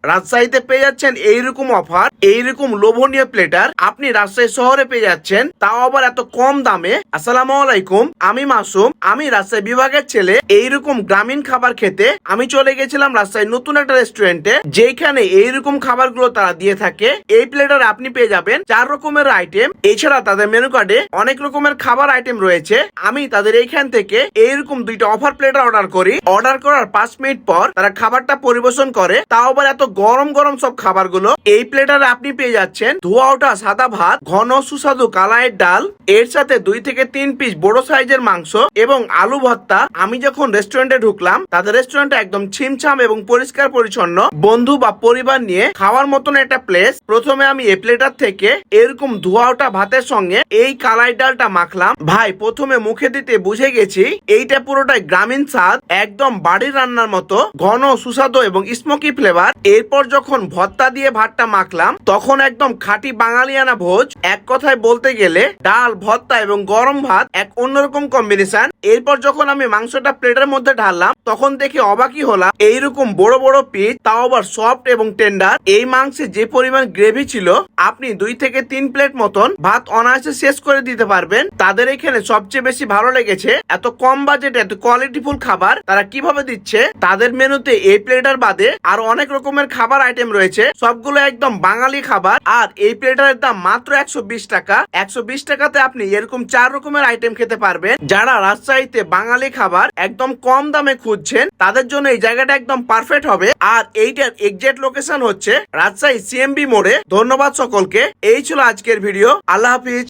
রাজশাহীতে পেয়ে যাচ্ছেন এইরকম অফার, এইরকম লোভনীয় প্লেটার আপনি রাজশাহী শহরে পেয়ে যাচ্ছেন, তাও আবার এত কম দামে। আসসালামু আলাইকুম, আমি মাসুম, আমি রাজশাহী বিভাগের ছেলে। এইরকম গ্রামীণ খাবার খেতে আমি চলে গেছিলাম রাজশাহীর নতুন একটা রেস্টুরেন্টে, যেখানে এইরকম খাবারগুলো তারা দিয়ে থাকে। এই প্লেটার আপনি পেয়ে যাবেন 4 রকমের আইটেম। এছাড়া তাদের মেনু কার্ডে অনেক রকমের খাবার আইটেম রয়েছে। আমি তাদের এইখান থেকে এইরকম 2টা অফার প্লেটার অর্ডার করি। অর্ডার করার 5 মিনিট পর তারা খাবারটা পরিবেশন করে, তাও আবার এত গরম গরম সব খাবারগুলো। এই প্লেটারে আপনি পেয়ে যাচ্ছেন ধোয়া ওঠা সাদা ভাত, ঘন সুস্বাদু কালাইয়ের ডাল, এর সাথে 2 থেকে 3 পিস বড় সাইজের মাংস এবং আলু ভর্তা। আমি যখন রেস্টুরেন্টে ঢুকলাম, তাদের রেস্টুরেন্টটা একদম ছিমছাম এবং পরিষ্কার পরিচ্ছন্ন, বন্ধু বা পরিবার নিয়ে খাওয়ার মতন একটা প্লেস। প্রথমে আমি এই প্লেটার থেকে এরকম ধোয়া ওঠা ভাতের সঙ্গে এই কালাই ডালটা মাখলাম। ভাই, প্রথমে মুখে দিতে বুঝে গেছি এইটা পুরোটাই গ্রামীণ স্বাদ, একদম বাড়ির রান্নার মতো, ঘন সুস্বাদু এবং স্মোকি ফ্লেভার। এরপর যখন ভর্তা দিয়ে ভাতটা মাখলাম, তখন একদম খাঁটি বাঙালিয়ানা ভোজ। এক কথায় বলতে গেলে ডাল, ভর্তা এবং গরম ভাত এক অন্যরকম কম্বিনেশন। এরপর যখন আমি মাংসটা প্লেটের মধ্যে ঢাললাম, তখন দেখে অবাকই হলাম, এইরকম বড় বড় পিস, তাও আবার সফট এবং টেন্ডার। এই মাংসে যে পরিমাণ গ্রেভি ছিল, আপনি 2 থেকে 3 প্লেট মতন ভাত অনায়াসে শেষ করে দিতে পারবেন। তাদের এখানে সবচেয়ে বেশি ভালো লেগেছে এত কম বাজেটে এত কোয়ালিটিফুল খাবার তারা কিভাবে দিচ্ছে। তাদের মেনুতে এই প্লেটার বাদে আরো অনেক রকমের খাবার আইটেম রয়েছে, সবগুলো একদম বাঙালি খাবার। আর এই প্লেটারের দাম মাত্র 120 টাকা। 120 টাকাতে আপনি এরকম 4 রকমের আইটেম খেতে পারবেন। যারা রাজশাহীতে বাঙালি খাবার একদম কম দামে খুঁজছেন, তাদের জন্য এই জায়গাটা একদম পারফেক্ট হবে। আর এইটার এক্সাক্ট লোকেশন হচ্ছে রাজশাহী সিএমবি মোড়ে। ধন্যবাদ সকলকে। এই ছিল আজকের ভিডিও। আল্লাহ হাফিজ।